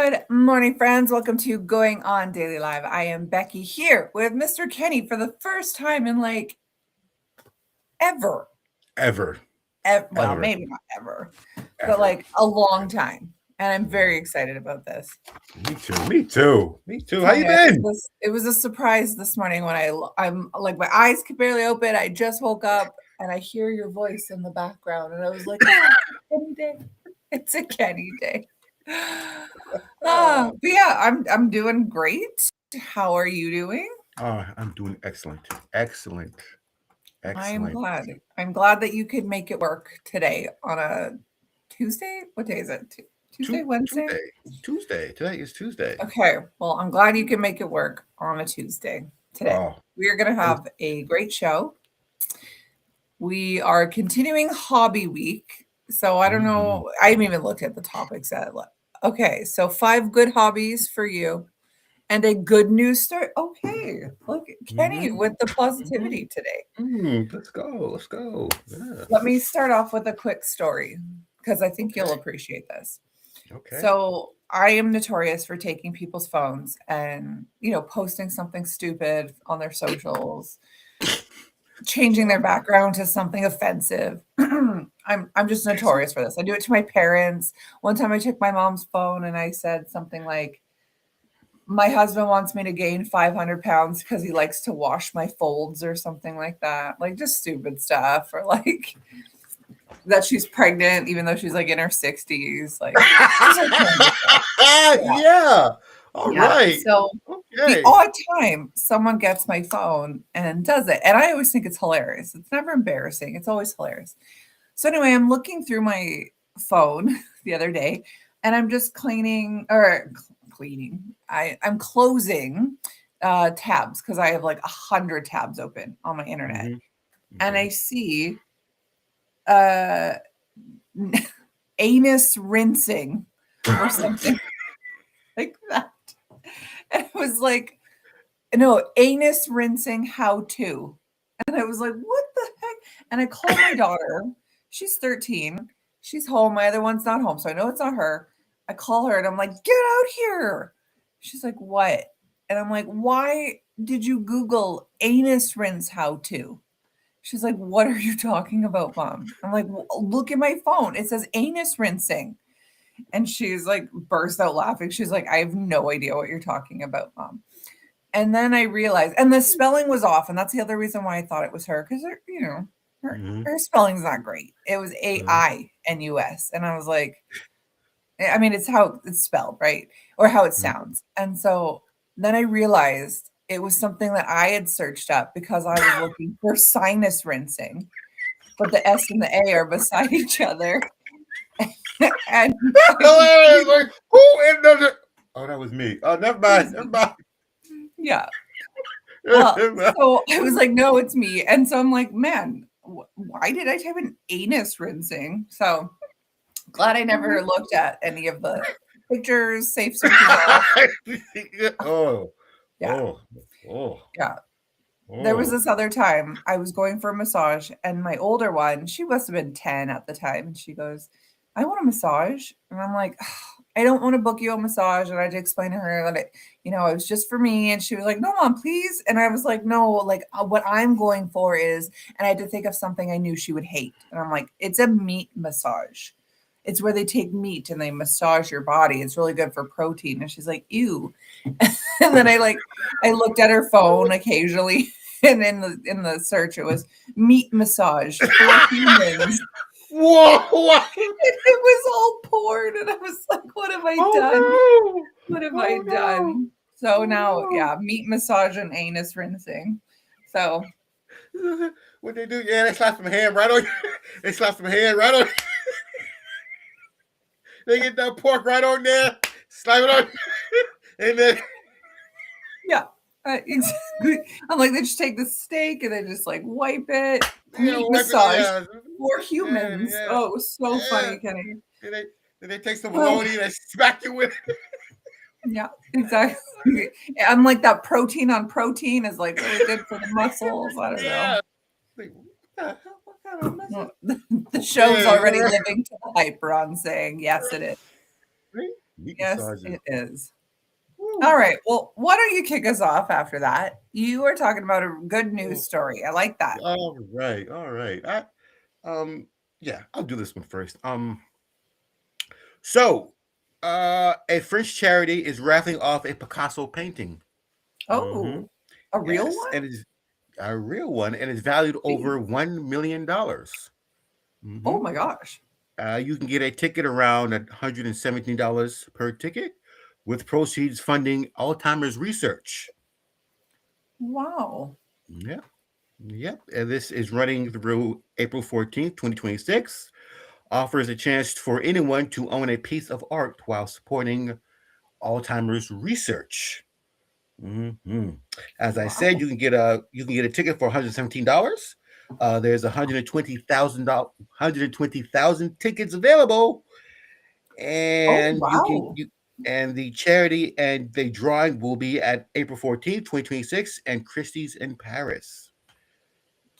Good morning, friends. Welcome to Going On Daily Live. I am Becky here with Mr. Kenny for the first time in ever. Well, maybe not ever, but like a long time. And I'm very excited about this. Me too. How you been? It was a surprise this morning when I'm like, my eyes could barely open. I just woke up and I hear your voice in the background. And I was like, Kenny Day. It's a Kenny Day. But yeah, I'm doing great. How are you doing? I'm doing excellent. I'm glad that you could make it work today on a Tuesday. What day is it? Tuesday, Wednesday? Tuesday. Today is Tuesday. Okay. Well, I'm glad you can make it work on a Tuesday today. We are going to have a great show. We are continuing Hobby Week. So I don't know. I haven't even looked at the topics yet. Okay. So 5 good hobbies for you and a good news story. Okay. Look at Kenny with the positivity today. Let's go. Yeah. Let me start off with a quick story because I think you'll appreciate this. Okay. So I am notorious for taking people's phones and, posting something stupid on their socials, changing their background to something offensive. I'm just notorious for this. I do it to my parents. One time I took my mom's phone and I said something like, my husband wants me to gain 500 pounds because he likes to wash my folds or something like that. Like just stupid stuff, or like that she's pregnant even though she's like in her 60s. Like, yeah. All right. So the odd time someone gets my phone and does it. And I always think it's hilarious. It's never embarrassing. It's always hilarious. So anyway, I'm looking through my phone the other day and I'm just cleaning. I'm closing tabs because I have like 100 tabs open on my internet. And I see anus rinsing or something like that. And it was like, no, anus rinsing how to. And I was like, what the heck? And I called my daughter. She's 13. She's home. My other one's not home. So I know it's not her. I call her and I'm like, get out here. She's like, what? And I'm like, why did you Google anus rinse how to? She's like, what are you talking about, Mom? I'm like, well, look at my phone. It says anus rinsing. And she's like, burst out laughing. She's like, I have no idea what you're talking about, Mom. And then I realized, and the spelling was off. And that's the other reason why I thought it was her. Because, her spelling's not great. It was AINUS. And I was like, I mean, it's how it's spelled, right? Or how it sounds. And so then I realized it was something that I had searched up because I was looking for sinus rinsing, but the S and the A are beside each other. And like, who in the? Oh, that was me. Oh, never mind. Yeah. Well, so I was like, no, it's me. And so I'm like, man, why did I type in anus rinsing? So glad I never looked at any of the pictures, safe searches. Yeah. There was this other time I was going for a massage and my older one, she must have been 10 at the time. She goes, I want a massage. And I'm like, I don't want to book you a massage. And I had to explain to her that it was just for me. And she was like, no, Mom, please. And I was like, no, like what I'm going for is, and I had to think of something I knew she would hate. And I'm like, it's a meat massage. It's where they take meat and they massage your body. It's really good for protein. And she's like, ew. And then I looked at her phone occasionally, and in the search it was meat massage for humans. Whoa! It was all porn, and I was like, what have I done? No. What have I done? So now, meat massage and anus rinsing. So what they do? Yeah, they slap some hand right on you. They slap some hand right on. They get that pork right on there, slap it on, and then exactly. I'm like, they just take the steak and they just like wipe it. Meat massage for humans. Yeah. Oh, it was so funny, Kenny. Then they take some bologna and they smack you with it. Yeah, exactly. I'm like, that protein on protein is like really good for the muscles. I don't know. Like, what kind of muscle? The show's already living to the hype on saying yes, it is. Meat Yes, massages. it is. Woo. All right. Well, why don't you kick us off after that? You were talking about a good Oh, news story. I like that. all right, all right. Yeah, I'll do this one first. So, a French charity is raffling off a Picasso painting. Mm-hmm. Oh, a real Yes, one? and it's a real one, and it's valued Gee. over $1 million. Oh Mm-hmm. my gosh. You can get a ticket around $117 per ticket, with proceeds funding Alzheimer's research. Wow. Yeah, yep. And this is running through April 14th, 2026. Offers a chance for anyone to own a piece of art while supporting Alzheimer's research. Mhm. As I said, Wow. you can get a ticket for $117. There's 120,000 tickets available, Oh, and wow. and the charity and the drawing will be at April 14th, 2026, and Christie's in Paris.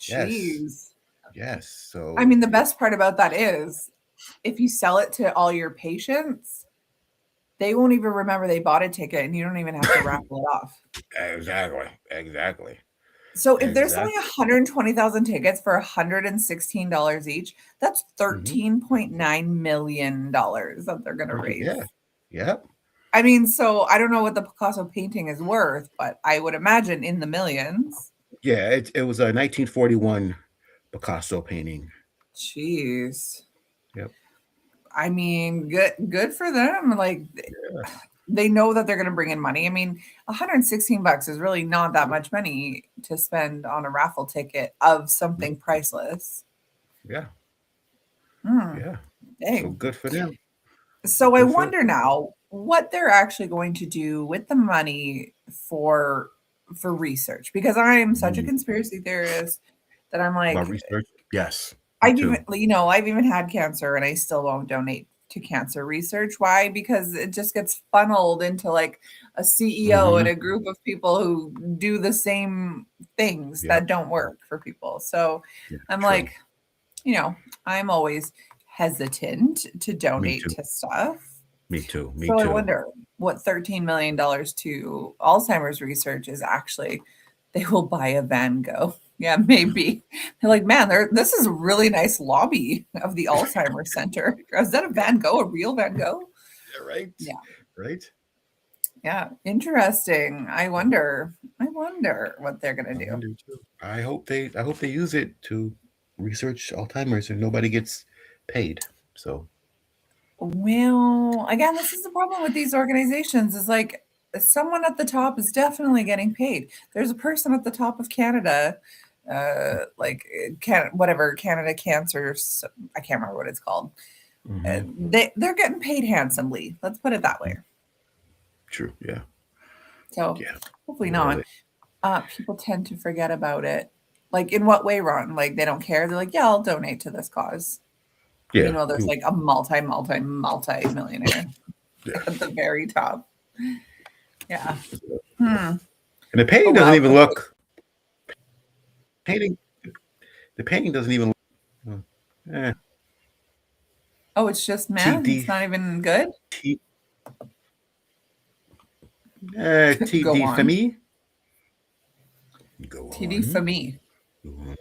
Yes, Jeez. yes. I So mean, the best part about that is if you sell it to all your patients, they won't even remember they bought a ticket and you don't even have to raffle it off. exactly. So if they're selling Exactly. 120,000 tickets for $116 each, that's Mhm. $13.9 million that they're going to Yeah. raise. Yep. I mean, so I don't know what the Picasso painting is worth, but I would imagine in the millions. Yeah. It was a 1941 Picasso painting. Jeez. Yep. I mean, good for them. Like Yeah. they know that they're going to bring in money. I mean, $116 is really not that much money to spend on a raffle ticket of something priceless. Yeah. Hmm, Yeah. So dang. good for them. So I Good for wonder now what they're actually going to do with the money for research because I am such a mm, conspiracy theorist that I'm about like research. Yes. Me I've too. even I've even had cancer and I still won't donate to cancer research. Why? Because it just gets funneled into like a CEO and Hmm. a group of people who do the same things Yep. that don't work for people. So Yeah. I'm True. like, I'm always hesitant to Me donate too. to stuff. Me too. Me So I too. wonder what $13 million to Alzheimer's research is actually. They will buy a Van Gogh. Yeah, maybe. They're like, man, this is a really nice lobby of the Alzheimer's Center. Is that a Van Gogh, a real Van Gogh? Yeah, right. Yeah, Right. yeah. Interesting. I wonder what they're gonna I do. wonder too. I hope they use it to research Alzheimer's and nobody gets paid. So Well, again, this is the problem with these organizations is like someone at the top is definitely getting paid. There's a person at the top of Canada, whatever Canada Cancer, I can't remember what it's called. mhm. They're getting paid handsomely. Let's put it that way. True. Yeah. So Yeah. hopefully Yeah. not. People tend to forget about it. Like in what way, Ron? Like they don't care. They're like, yeah, I'll donate to this cause. Yeah. Meanwhile, there's like a multi millionaire Yeah. at the very top. Yeah. And the painting Oh doesn't wow. even look painting. The painting doesn't even look. Eh, Oh, it's just man. It's TD not even good. T Go TD for on. me. Go TD for on. me. Go on.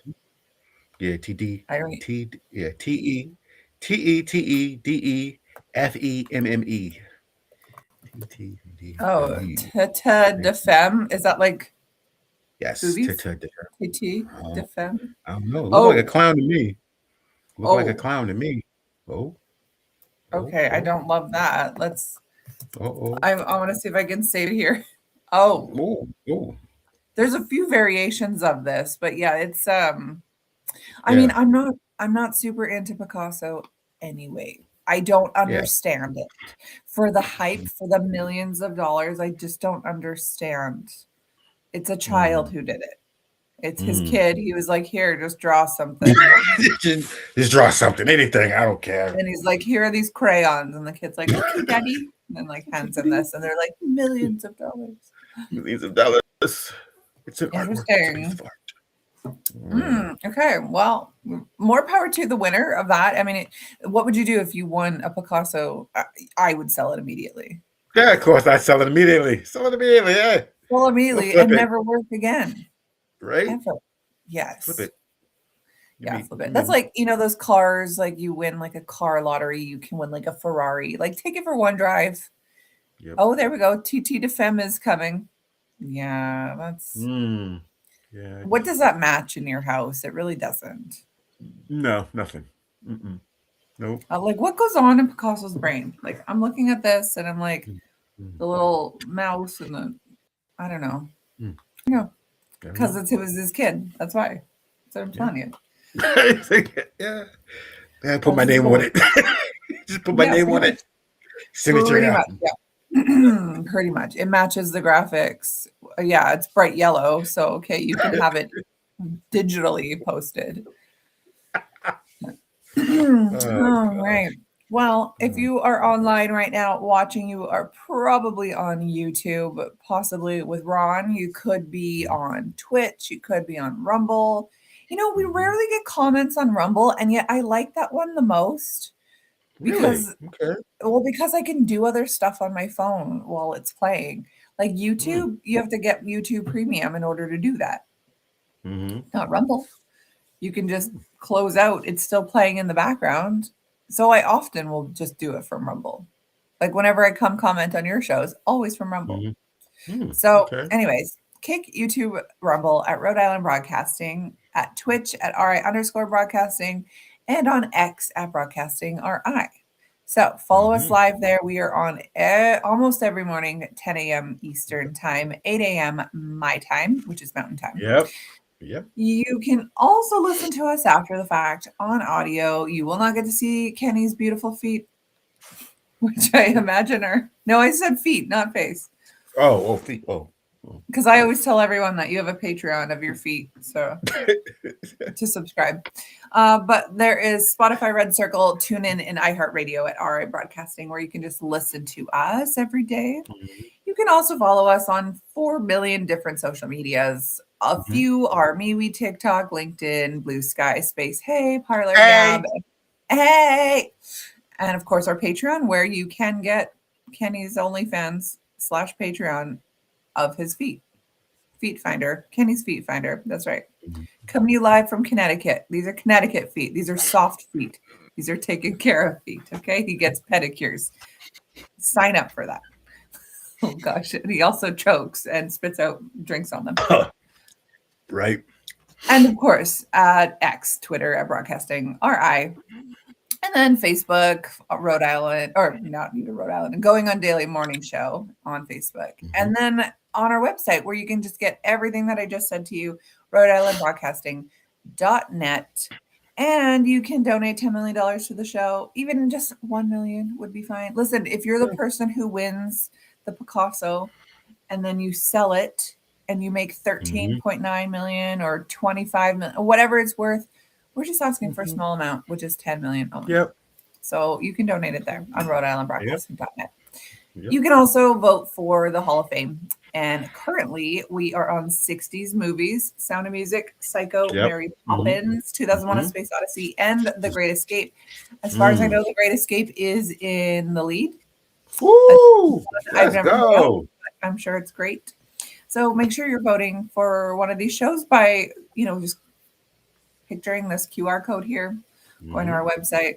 Yeah, TD I don't. T yeah TETEDEFEMME. TTD for Oh, me. tete de femme. Is that like Yes, boobies? TT uh, de femme. I don't know. Look like a Oh, clown to me. Look like a oh. clown to me. Oh, oh, Okay. I oh, don't love that. Let's. oh, I want to see if I can save it here. Oh, oh, oh. there's a few variations of this, but yeah, it's I mean, Yeah, I'm not super into Picasso anyway. I don't yeah. understand it. For the hype, for the millions of dollars, I just don't understand. It's a child Mm, who did it. It's his mm. kid. He was like, "Here, just draw something." Just draw something, anything. I don't care. And he's like, "Here are these crayons." And the kid's like, "Okay, daddy." And then like hands him this, and they're like millions of dollars. Millions of dollars. It's an artwork. It's a piece Interesting. of art. Okay, well, more power to the winner of that. I mean, what would you do if you won a Picasso? I would sell it immediately. Yeah, of course, I sell it immediately. Sell it immediately, yeah. Sell We'll immediately flip and it, never work again. right? Ever. Flip Yes. it. Give Yeah, me, flip it. That's like, those cars, like you win like a car lottery, you can win like a Ferrari. Like take it for one drive. yep. Oh, there we go. TT de Femme is coming. Yeah, that's Yeah. what does that match in your house? It really doesn't. No, nothing. Nope. Like what goes on in Picasso's brain? Like I'm looking at this and I'm like Mm, the little mouse and the I don't know. mm. You know, I don't because know. it was his kid. That's why. So I'm Yeah. telling you. Yeah. Man, put That's my his name on little it. Just put my yeah, name pretty on much. it. Signature. Pretty Yeah. much. Yeah. Pretty much. It matches the graphics. Yeah, it's bright yellow. So okay, you can have it digitally posted. Oh, All right. gosh. Well, if Oh. you are online right now watching, you are probably on YouTube, possibly with Ron. You could be on Twitch. You could be on Rumble. We Mhm. rarely get comments on Rumble, and yet I like that one the most Really? because, Okay. well, because I can do other stuff on my phone while it's playing. Like Mm. YouTube, you have to get YouTube Premium in order to do that. Mm-hmm. Not Rumble. You can just close out. It's still playing in the background. So I often will just do it from Rumble. Like whenever I come comment on your shows, always from Rumble. Mm-hmm. So, Okay. anyways, kick YouTube Rumble at Rhode Island Broadcasting, at Twitch at RI_broadcasting, and on X at Broadcasting RI. So follow us Mm-hmm. live there. We are on almost every morning, 10 a.m. Eastern time, 8 a.m. my time, which is Mountain Time. Yep. Yep. You can also listen to us after the fact on audio. You will not get to see Kenny's beautiful feet, which I imagine are. No, I said feet, not face. Oh, oh, feet. Oh. Because I always tell everyone that you have a Patreon of your feet. So to subscribe. But there is Spotify, Red Circle, TuneIn, and iHeartRadio at RI Broadcasting, where you can just listen to us every day. You can also follow us on 4 million different social medias. A Mm-hmm. few are MeWe, TikTok, LinkedIn, Blue Sky, Space, Hey, Parlor, Hey. Gab, Hey, and of course our Patreon, where you can get Kenny's OnlyFans / Patreon of his feet. Feet Finder, Kenny's Feet Finder. That's right. Coming to you live from Connecticut. These are Connecticut feet. These are soft feet. These are taken care of feet. Okay. He gets pedicures. Sign up for that. Oh gosh. And he also chokes and spits out drinks on them. Right. And of course, at X, Twitter at Broadcasting RI. And then Facebook, Rhode Island, or not even Rhode Island, Going on Daily Morning Show on Facebook. And then on our website, where you can just get everything that I just said to you, RhodeIslandBroadcasting.net. And you can donate $10 million to the show. Even just 1 million would be fine. Listen, if you're the person who wins the Picasso and then you sell it and you make 13.9 million or 25 million, whatever it's worth, we're just asking for a small amount, which is 10 million only. Yep. So you can donate it there on RhodeIslandBroadcasting.net. Yep. You can also vote for the Hall of Fame. And currently, we are on 60s movies: Sound of Music, Psycho, Mary Poppins, 2001: A Space Odyssey, and The Great Escape. As far as I know, The Great Escape is in the lead. Woo! I've Let's never go. but I'm sure it's great. So make sure you're voting for one of these shows by, just picturing this QR code here, going to our website,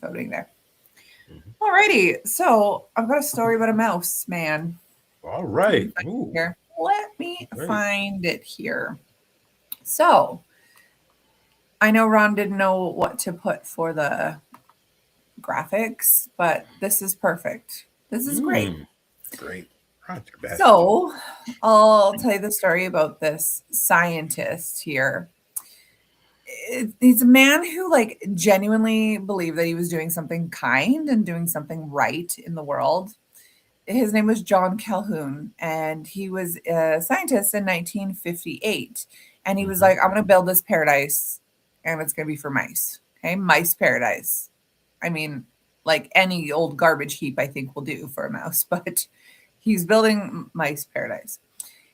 voting there. Alrighty, so I've got a story about a mouse, man. All right. Here. Let me find it here. So I know Ron didn't know what to put for the graphics, but this is perfect. This is great. Great. Best. So I'll tell you the story about this scientist here. He's a man who genuinely believed that he was doing something kind and doing something right in the world. His name was John Calhoun, and he was a scientist in 1958. And he was like, I'm going to build this paradise, and it's going to be for mice. Okay, mice paradise. I mean, like any old garbage heap, I think will do for a mouse, but he's building mice paradise.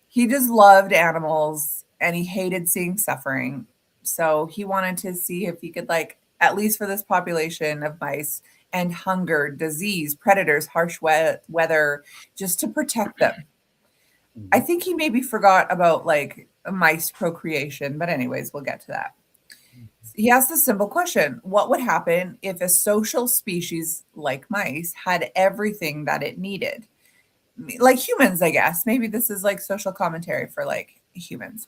He just loved animals, and he hated seeing suffering. So he wanted to see if he could, like, at least for this population of mice, end hunger, disease, predators, harsh weather, just to protect them. I Mhm. think he maybe forgot about like mice procreation, but anyways, we'll get to that. He asked a simple question: what would happen if a social species like mice had everything that it needed? Like humans, I guess. Maybe this is like social commentary for like humans.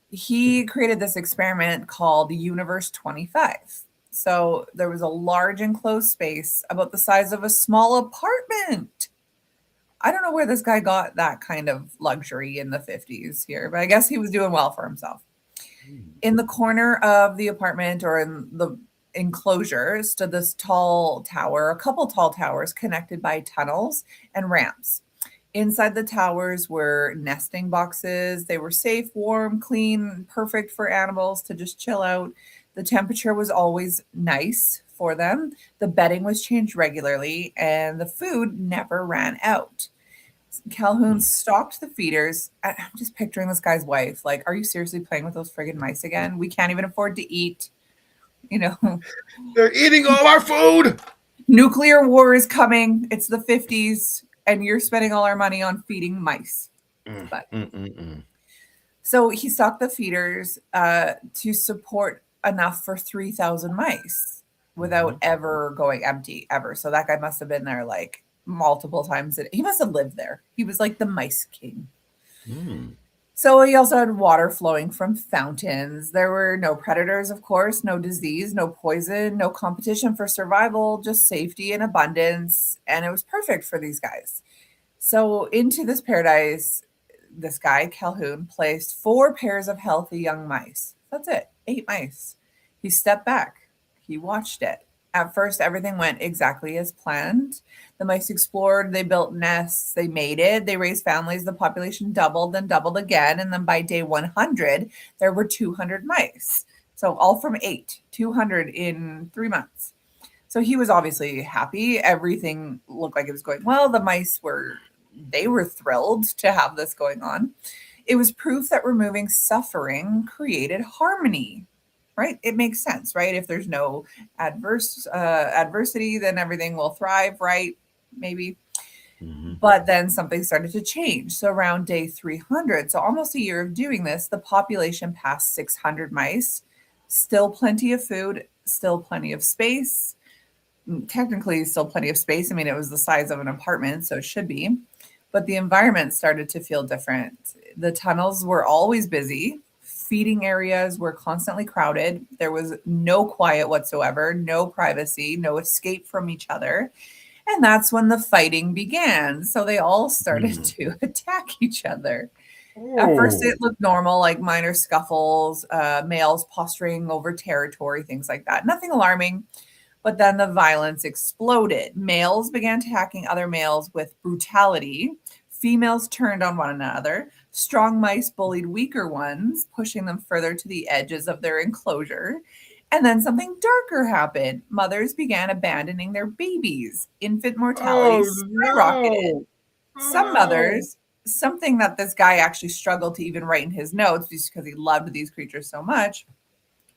He created this experiment called Universe 25. So there was a large enclosed space about the size of a small apartment. I don't know where this guy got that kind of luxury in the 50s here, but I guess he was doing well for himself. Mm. In the corner of the apartment or in the enclosure stood this tall tower, a couple tall towers connected by tunnels and ramps. Inside the towers were nesting boxes. They were safe, warm, clean, perfect for animals to just chill out. The temperature was always nice for them. The bedding was changed regularly, and the food never ran out. Calhoun Mm. stocked the feeders. I'm just picturing this guy's wife. Like, are you seriously playing with those friggin' mice again? We can't even afford to eat. You know, They're eating all our food. nuclear war is coming. It's the 50s, and you're spending all our money on feeding mice. Mm, But mm, mm, mm. so he stocked the feeders to support enough for 3,000 mice without Mhm. ever going empty, ever. So that guy must have been there like multiple times. He must have lived there. He was like the mice king. Mm. So he also had water flowing from fountains. There were no predators, of course, no disease, no poison, no competition for survival, just safety and abundance. And it was perfect for these guys. So into this paradise, this guy, Calhoun, placed 4 pairs of healthy young mice. That's it, 8 mice. He stepped back, he watched it. At first, everything went exactly as planned. The mice explored, they built nests, they mated, they raised families, the population doubled, then doubled again. And then by day 100, there were 200 mice. So all from 8, 200 in 3 months. So he was obviously happy. Everything looked like it was going well. The mice were thrilled to have this going on. It was proof that removing suffering created harmony, right? It makes sense, right? If there's no adversity, then everything will thrive, right? Maybe. Mhm. But then something started to change. So around day 300, so almost a year of doing this, the population passed 600 mice. Still plenty of food, still plenty of space, technically still plenty of space. I mean, it was the size of an apartment, so it should be. But the environment started to feel different. The tunnels were always busy. Feeding areas were constantly crowded. There was no quiet whatsoever, no privacy, no escape from each other. And that's when the fighting began. So they all started Mm. to attack each other. At first, Oh. it looked normal, like minor scuffles, males posturing over territory, things like that. Nothing alarming. But then the violence exploded. Males began attacking other males with brutality. Females turned on one another. Strong mice bullied weaker ones, pushing them further to the edges of their enclosure. And then something darker happened. Mothers began abandoning their babies. Infant mortality Oh skyrocketed. no. Oh Some no. mothers, something that this guy actually struggled to even write in his notes just because he loved these creatures so much,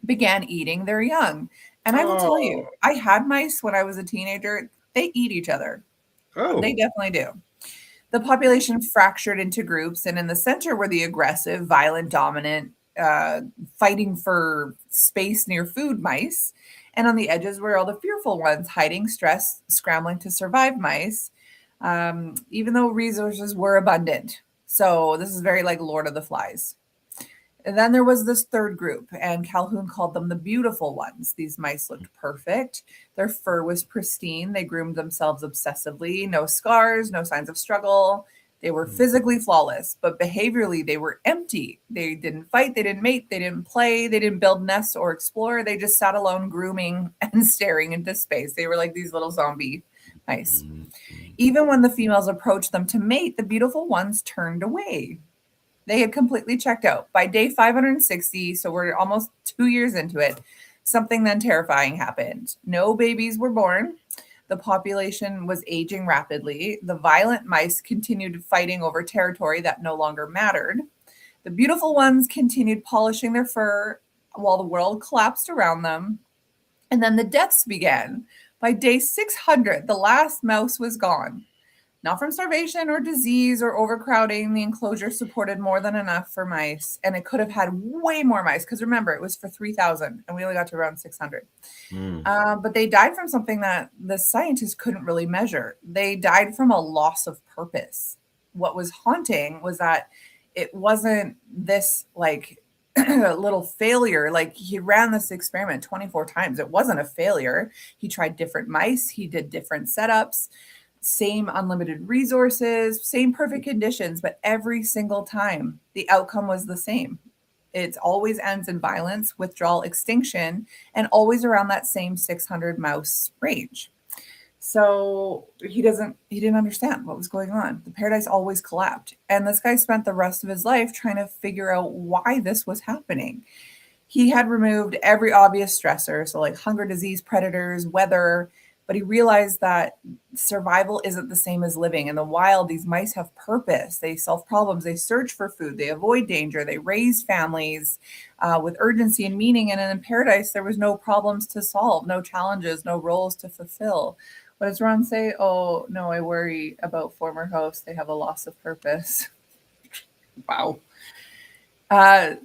began eating their young. And I will tell you, Oh. I had mice when I was a teenager. They eat each other. They Oh. definitely do. The population fractured into groups, and in the center were the aggressive, violent, dominant, fighting for space near food mice. And on the edges were all the fearful ones, hiding, stressed, scrambling to survive mice, even though resources were abundant. So this is very like Lord of the Flies. And then there was this third group, and Calhoun called them the beautiful ones. These mice looked perfect. Their fur was pristine. They groomed themselves obsessively. No scars, no signs of struggle. They were Mm. physically flawless, but behaviorally, they were empty. They didn't fight, they didn't mate, they didn't play, they didn't build nests or explore. They just sat alone, grooming and staring into space. They were like these little zombie mice. Mm. Mm. Even when the females approached them to mate, the beautiful ones turned away. They had completely checked out. By day 560, so we're almost 2 years into it, something then terrifying happened. No babies were born. The population was aging rapidly. The violent mice continued fighting over territory that no longer mattered. The beautiful ones continued polishing their fur while the world collapsed around them. And then the deaths began. By day 600, the last mouse was gone. Not from starvation or disease or overcrowding. The enclosure supported more than enough for mice, and it could have had way more mice because remember, it was for 3,000 and we only got to around 600. But they died from something that the scientists couldn't really measure. They died from a loss of purpose. What was haunting was that it wasn't this like little failure. Like he ran this experiment 24 times. It wasn't a failure. He tried different mice, he did different setups, same unlimited resources, same perfect conditions, but every single time the outcome was the same. It always ends in violence, withdrawal, extinction, and always around that same 600 mouse range. So he didn't understand what was going on. The paradise always collapsed. And this guy spent the rest of his life trying to figure out why this was happening. He had removed every obvious stressor, so like hunger, disease, predators, weather, but he realized that survival isn't the same as living. In the wild, these mice have purpose. They solve problems. They search for food. They avoid danger. They raise families with urgency and meaning. And in paradise, there was no problems to solve, no challenges, no roles to fulfill. What does Ron say? Oh, no, I worry about former hosts. They have a loss of purpose. Wow.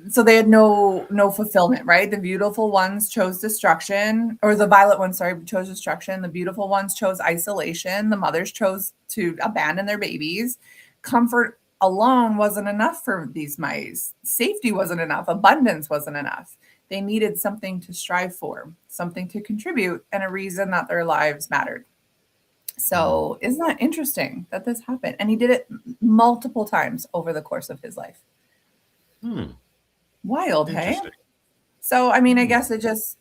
So they had no fulfillment, right? The beautiful ones chose destruction, or the violet ones, sorry, chose destruction. The beautiful ones chose isolation. The mothers chose to abandon their babies. Comfort alone wasn't enough for these mice. Safety wasn't enough. Abundance wasn't enough. They needed something to strive for, something to contribute, and a reason that their lives mattered. So isn't that interesting that this happened? And he did it multiple times over the course of his life. Wild, hey? So, I mean, I guess it just,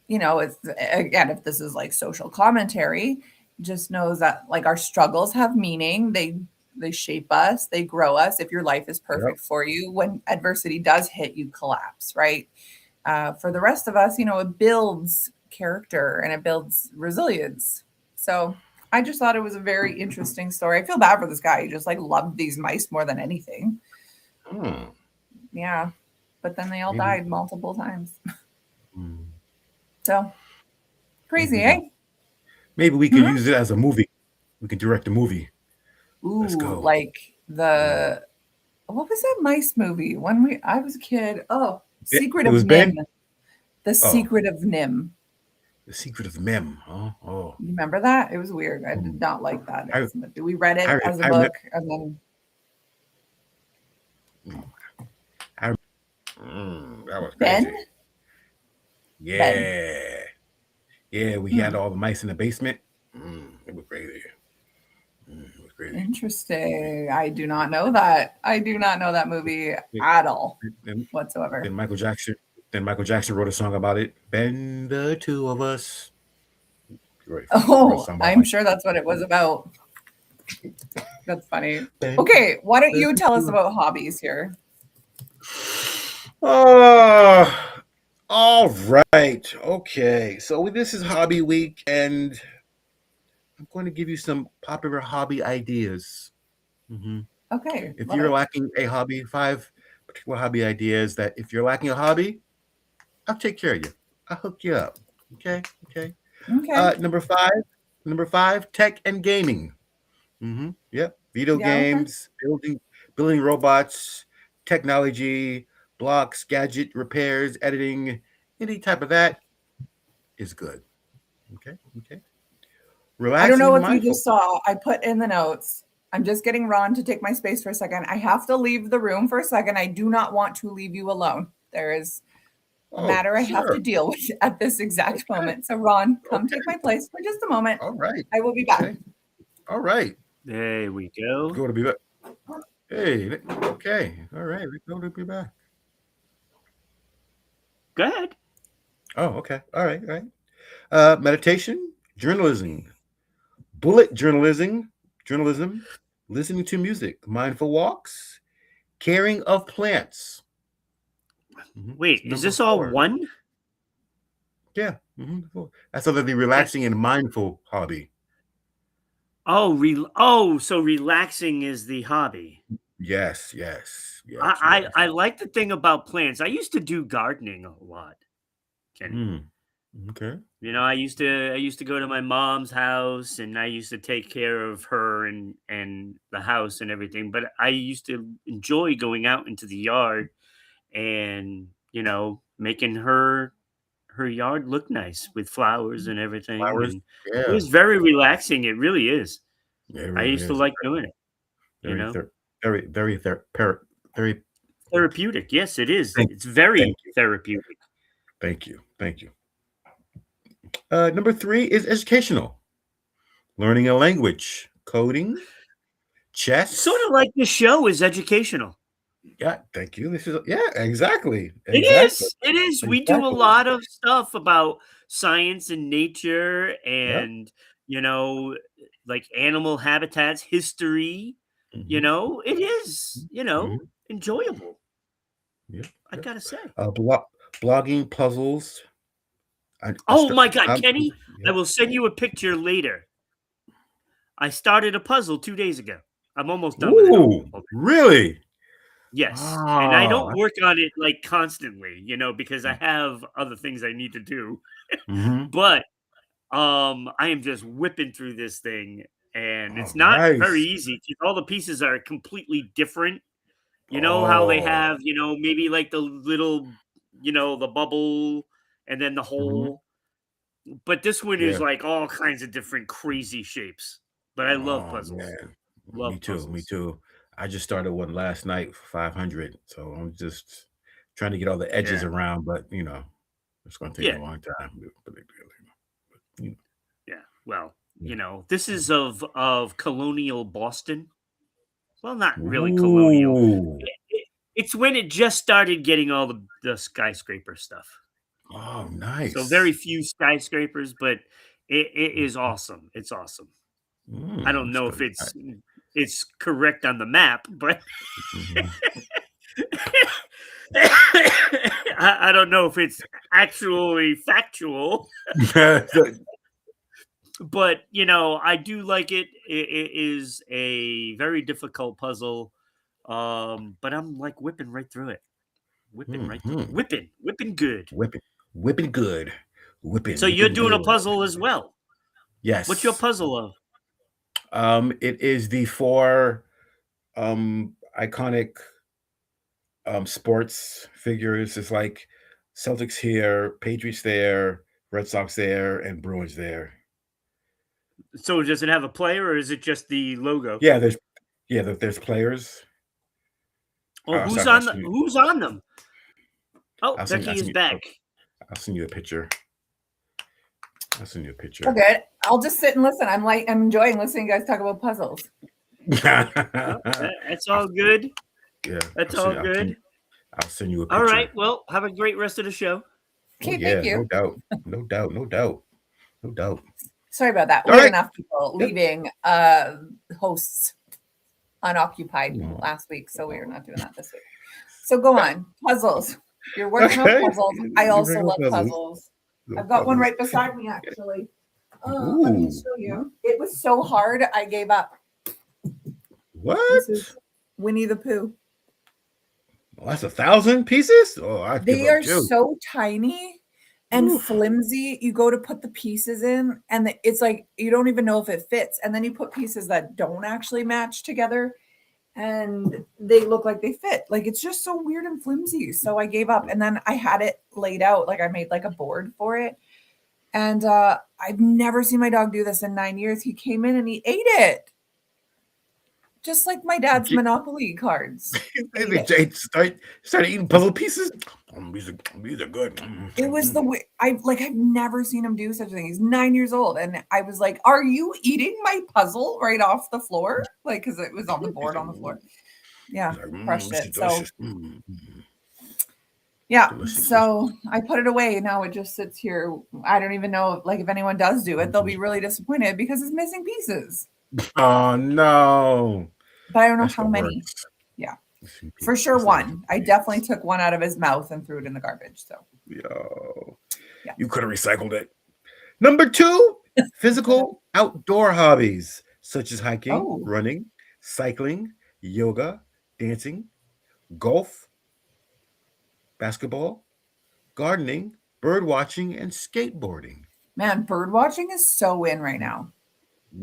it's again, if this is like social commentary, just knows that like our struggles have meaning. They shape us, they grow us. If your life is perfect for you, when adversity does hit, you collapse, right? For the rest of us, it builds character and it builds resilience. So I just thought it was a very interesting story. I feel bad for this guy. He just like loved these mice more than anything. Yeah. But then they all died multiple times. So crazy, eh? Maybe we could use it as a movie. We could direct a movie. Ooh, let's go. Like what was that mice movie? I was a kid. Oh, Secret of Nim. The Secret of Nim. The Secret of Nim. Oh. You remember that? It was weird. I did not like that. We read it as a book and then that was crazy. Ben? Yeah, we had all the mice in the basement. It was crazy. Interesting. I do not know that. I do not know that movie at all whatsoever. Then Michael Jackson wrote a song about it. Ben, the two of us. I'm sure that's what it was about. That's funny. Okay, why don't you tell us about hobbies here? All right. Okay. So this is Hobby Week, and I'm going to give you some popular hobby ideas. Okay. If you're lacking a hobby, 5 particular hobby ideas that if you're lacking a hobby, I'll take care of you. I'll hook you up. Okay. Number five, tech and gaming. Yep. Video games, building robots, technology, blocks, gadget repairs, editing, any type of that is good. Okay. Relaxing. I don't know if you just saw, I put in the notes. I'm just getting Ron to take my space for a second. I have to leave the room for a second. I do not want to leave you alone. There is a matter I have to deal with at this exact moment. So Ron, come take my place for just a moment. All right. I will be back. All right. There we go. Go to be back. Hey, okay. All right. Let's go to be back. Go ahead. Oh, okay. All right. Meditation, journalism, bullet journalism, listening to music, mindful walks, caring of plants. Wait, is this all one? Yeah. That's other the relaxing and mindful hobby. Oh, so relaxing is the hobby. Yes, yes, yes, I like the thing about plants. I used to do gardening a lot, Kenny. Mm, okay. You know, I used to go to my mom's house, and I used to take care of her and the house and everything. But I used to enjoy going out into the yard and making her yard look nice with flowers and everything. Flowers. And it Yeah, was very relaxing. It really is. yeah, it I really used to is. like doing it. You Very, know, very, very, very. therapeutic. Yes, it is. Thank, It's very thank you, therapeutic. thank you, thank you. Number 3 is educational. Learning a language, coding, Sort chess. of like the show is educational. Yeah, thank you. This is exactly, It exactly, is. It is. We do a exactly. lot of stuff about science and nature Yep. and, you know, like animal habitats, history. Hmm. It is, Hmm. enjoyable. Yep. I Yep. gotta say. Blogging puzzles. I Oh start. my God, Kenny, I Yep. will send you a picture later. I started a puzzle 2 days ago. I'm almost done with it all. Ooh, really? Yes. And I Ah. don't work on it like constantly, because I have other things I need to do. Mm-hmm. But I am just whipping through this thing, and Oh, it's not very nice. easy because all the pieces are completely different. You know how they Oh. have, maybe like the little, the bubble and then the Hmm. hole. But this one is Yeah. like all kinds of different crazy shapes. But I love Oh puzzles. man. Me Love too. Me puzzles. too. I just started one last night for 500. So I'm just trying to get all the edges Yeah. around, but it's going to take me Yeah. a long time. But, you Yeah. Well, know, this is of colonial Boston. Well, not yeah. really colonial. Ooh. It's when it just started getting all the skyscraper stuff. Oh, So very nice. few skyscrapers, but it is awesome. It's awesome. I don't That's know good. if it's correct on the map, but Mhm. I don't know if it's actually factual. But I do like it. It is a very difficult puzzle, but I'm like whipping right through it, whipping right through it, Mhm. whipping good. Whipping good. So Whipping, you're whipping doing a good. puzzle as well. What's your Yes. puzzle of? It is the 4 iconic sports figures. It's like Celtics here, Patriots there, Red Sox there, and Bruins there. So does it have a player or is it just the logo? Yeah, there's players. Oh, Sorry, who's on them? Oh, I'll Becky is send you, back. I'll send you a picture. I'll send you a picture. Okay, I'll just sit and listen. I'm enjoying listening to you guys talk about puzzles. Well, that's all good. Yeah, That's all good. I'll send you a picture. All right. Well, have a great rest of the show. Okay, Oh, yeah, thank you. no doubt. No doubt. No doubt. No doubt. Sorry about that. All We had right. enough people Yep. leaving hosts unoccupied Mm. last week, so we are not doing that this week. So go on. Puzzles. You're working on puzzles. I You're also working on love puzzles. I've got one right beside me, actually. Let me Ooh. show you. It was so hard, I gave up. What? This is Winnie the Pooh. Well, that's 1,000 pieces? Oh, I'd give They up are too. so tiny and Oof. flimsy. You go to put the pieces in, and it's like you don't even know if it fits. And then you put pieces that don't actually match together, and they look like they fit. Like it's just so weird and flimsy. So I gave up, and then I had it laid out. Like I made like a board for it, and I've never seen my dog do this in 9 years. He came in and he ate it, just like my dad's Monopoly cards. They started eating puzzle pieces. These are good. It was I've never seen him do such a thing. He's 9 years old, and I was like, "Are you eating my puzzle right off the floor?" Like, because it was on the board on the floor. Yeah, crushed it. So yeah, Delicious. so I put it away. Now it just sits here. I don't even know, like, if anyone does do it, they'll be really disappointed because it's missing pieces. Oh no! But I don't know That's how the many. worst. Yeah, for sure one. I definitely took one out of his mouth and threw it in the garbage. So Yo, yeah. You could have recycled it. Number 2, physical outdoor hobbies such as hiking, running, cycling, yoga, dancing, golf, basketball, gardening, bird watching, and skateboarding. Man, bird watching is so in right now.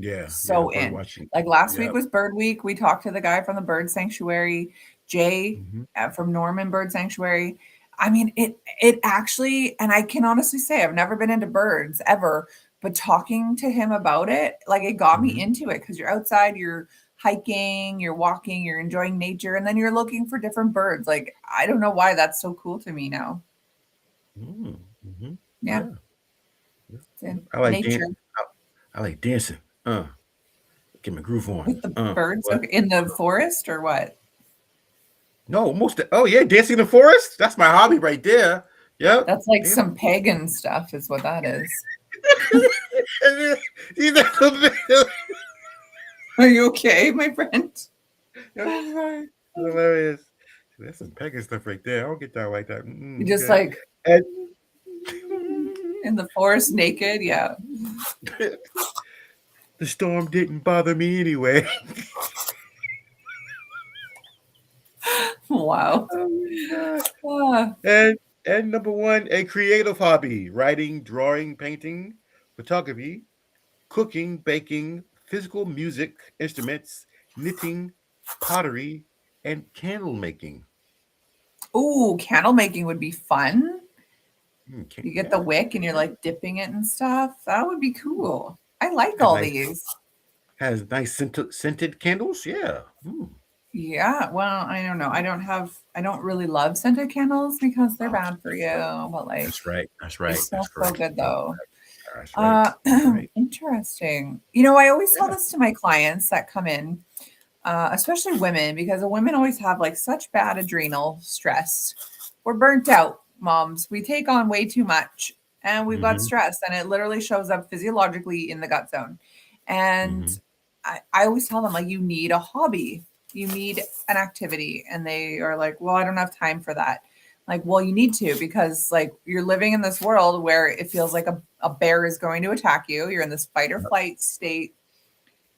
Yeah, So bird in. watching. Like last week Yep. was Bird Week. We talked to the guy from the Bird Sanctuary, Jay Mhm. from Norman Bird Sanctuary. I mean, it actually, and I can honestly say I've never been into birds ever, but talking to him about it, like it got me Mhm. into it because you're outside, you're hiking, you're walking, you're enjoying nature, and then you're looking for different birds. Like I don't know why that's so cool to me now. Mhm. Yeah, Yeah. Yeah. it's in I like nature I like dancing. Get my groove on. with the birds. What? Okay, in the forest or what? No, oh yeah, dancing in the forest. That's my hobby right there. Yep. That's like Dancing. some pagan stuff, is what that is. See that? Are you okay, my friend? Hilarious. That's some pagan stuff right there. I don't get that like that. You just Okay. like And in the forest naked? Yeah. the storm didn't bother me anyway. Wow. Oh my God. Ah, And number one, a creative hobby: writing, drawing, painting, photography, cooking, baking, physical music instruments, knitting, pottery, and candle making. ooh, candle making would be fun. You get the Yeah, wick and you're like dipping it and stuff. That would be cool. I like has all nice these. has nice scented candles. Yeah. Yeah. Well, I don't know. I don't really love scented candles because they're bad for you. But like That's right. That's they right. smell That's so correct. good though. That's right. That's right. Interesting. You know, I always tell Yeah. this to my clients that come in, especially women, because the women always have like such bad adrenal stress. We're burnt out, moms. We take on way too much and we've got Mm-hmm. stress, and it literally shows up physiologically in the gut zone. And Mm-hmm. I always tell them, like, you need a hobby, you need an activity. And they are like, well, I don't have time for that. Like, well, you need to, because like you're living in this world where it feels like a bear is going to attack you. You're in this fight or flight state.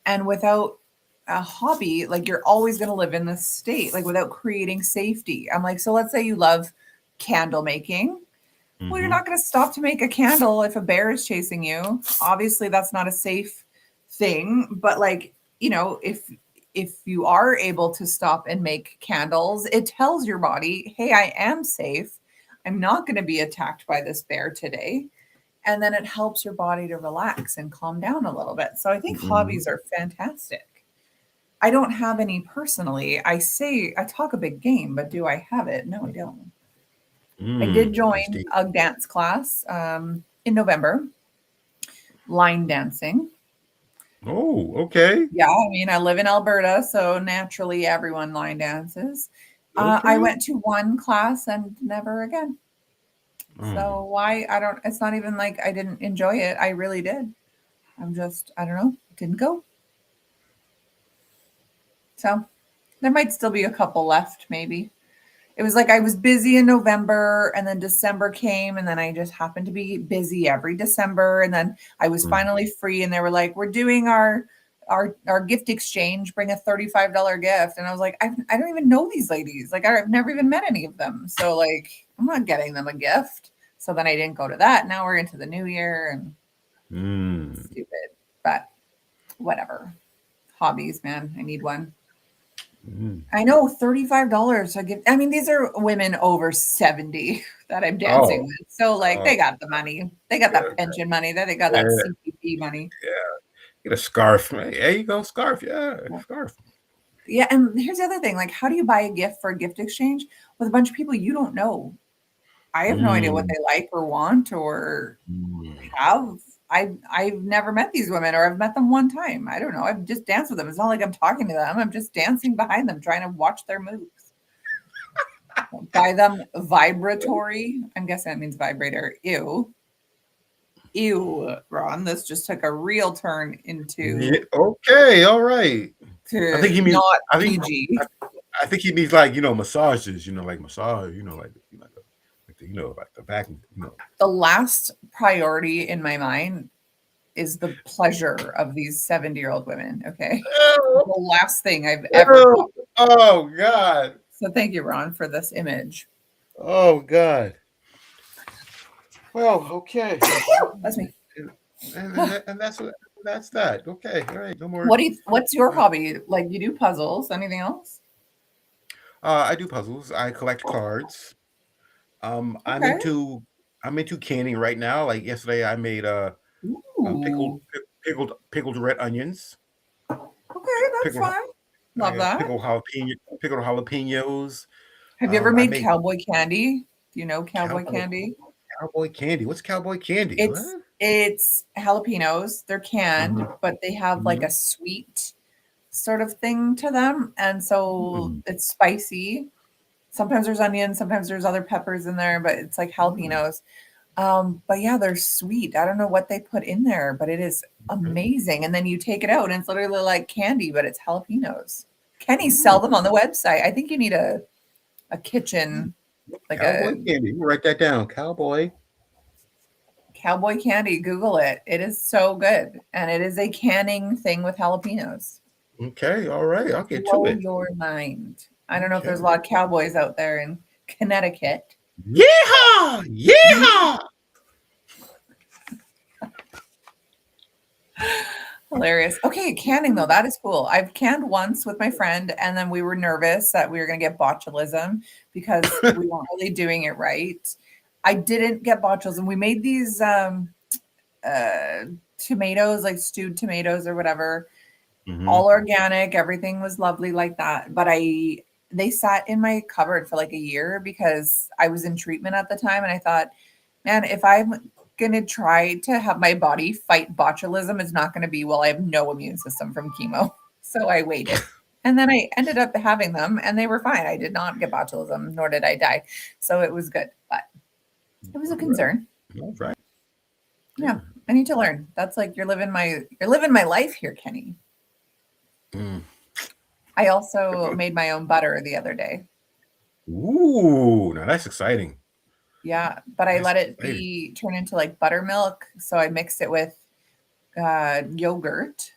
And without a hobby, like you're always going to live in this state, like without creating safety. I'm like, so let's say you love candle making. Well, you're Mm-hmm. not going to stop to make a candle if a bear is chasing you. Obviously, that's not a safe thing. But like, you know, if you are able to stop and make candles, it tells your body, hey, I am safe. I'm not going to be attacked by this bear today. And then it helps your body to relax and calm down a little bit. So I think Mm-hmm. hobbies are fantastic. I don't have any personally. I talk a big game, but do I have it? No, I don't. I did That's join deep. a dance class in November, line dancing. Oh, okay. Yeah, I mean, I live in Alberta, so naturally everyone line dances. I Okay. went to one class and never again. Mm. So why? I don't, it's not even like I didn't enjoy it. I really did. I don't know, didn't go. So there might still be a couple left, maybe. It was like I was busy in November and then December came and then I just happened to be busy every December, and then I was Mm. finally free and they were like, we're doing our gift exchange, bring a $35 gift. And I was like, I don't even know these ladies. Like I've never even met any of them. So like I'm not getting them a gift. So then I didn't go to that. Now we're into the new year and Mm. stupid. But whatever. Hobbies, man. I need one. Mm. I know $35 I give. I mean, these are women over 70 that I'm dancing Oh, with. So like oh, they got the money. They got that yeah, pension money. They got that yeah, CPP money. yeah. Get a scarf. There you go, scarf. Yeah, scarf. Yeah, and here's the other thing. Like, how do you buy a gift for a gift exchange with a bunch of people you don't know? I have no idea what Mm. they like or want or Mm. have. I've never met these women, or I've met them one time. I don't know. I've just danced with them. It's not like I'm talking to them. I'm just dancing behind them, trying to watch their moves. Buy them vibratory. I'm guessing that means vibrator. Ew. Ew, Ron. This just took a real turn Yeah, into okay, all right. I think to he means. not I think. PG. I think he means like massages. Like massage. Like the back. The last priority in my mind is the pleasure of these 70-year-old women. Okay. Ew, The last thing I've ever ew, thought. Oh God. So thank you, Ron, for this image. Oh God. Well, okay. That's me. And that's that. Okay. All right. No more. What's your hobby? Like, you do puzzles, anything else? I do puzzles. I collect cards. I'm Okay. into canning right now. Like yesterday, I made Ooh. pickled red onions, Okay, that's pickled fine. Love that. pickled jalapenos. Have you ever I made made cowboy candy? Do you know cowboy cowboy candy? cowboy candy. What's cowboy candy? What? It's jalapenos. They're canned, but they have like Mhm. a sweet sort of thing to them, and so Mm, it's spicy. Sometimes there's onions, sometimes there's other peppers in there, but it's like mm, jalapenos. But yeah, they're sweet. I don't know what they put in there, but it is mm, amazing. And then you take it out and it's literally like candy, but it's jalapenos. Kenny mm. sell them on the website. I think you need a kitchen, like Cowboy a candy. You write that down. Cowboy. cowboy candy. Google it. It is so good. And it is a canning thing with jalapenos. Okay. All right. I'll get to Blow it. your mind. I don't know if Okay. there's a lot of cowboys out there in Connecticut. Yeehaw! Yeehaw! Hilarious. Okay, canning though, that is cool. I've canned once with my friend, and then we were nervous that we were going to get botulism because we weren't really doing it right. I didn't get botulism. We made these tomatoes, like stewed tomatoes or whatever, Mhm. all organic. Everything was lovely like that. But they sat in my cupboard for like a year because I was in treatment at the time, and I thought, man, if I'm gonna try to have my body fight botulism, it's not gonna be while I have no immune system from chemo. So I waited. And then I ended up having them and they were fine. I did not get botulism, nor did I die. So it was good, but it was a All right. concern. All right. Yeah. I need to learn. That's like you're living my life here, Kenny. Mm. I also made my own butter the other day. Ooh, now that's exciting. Yeah, but I That's let it exciting. turn into like buttermilk. So I mixed it with yogurt,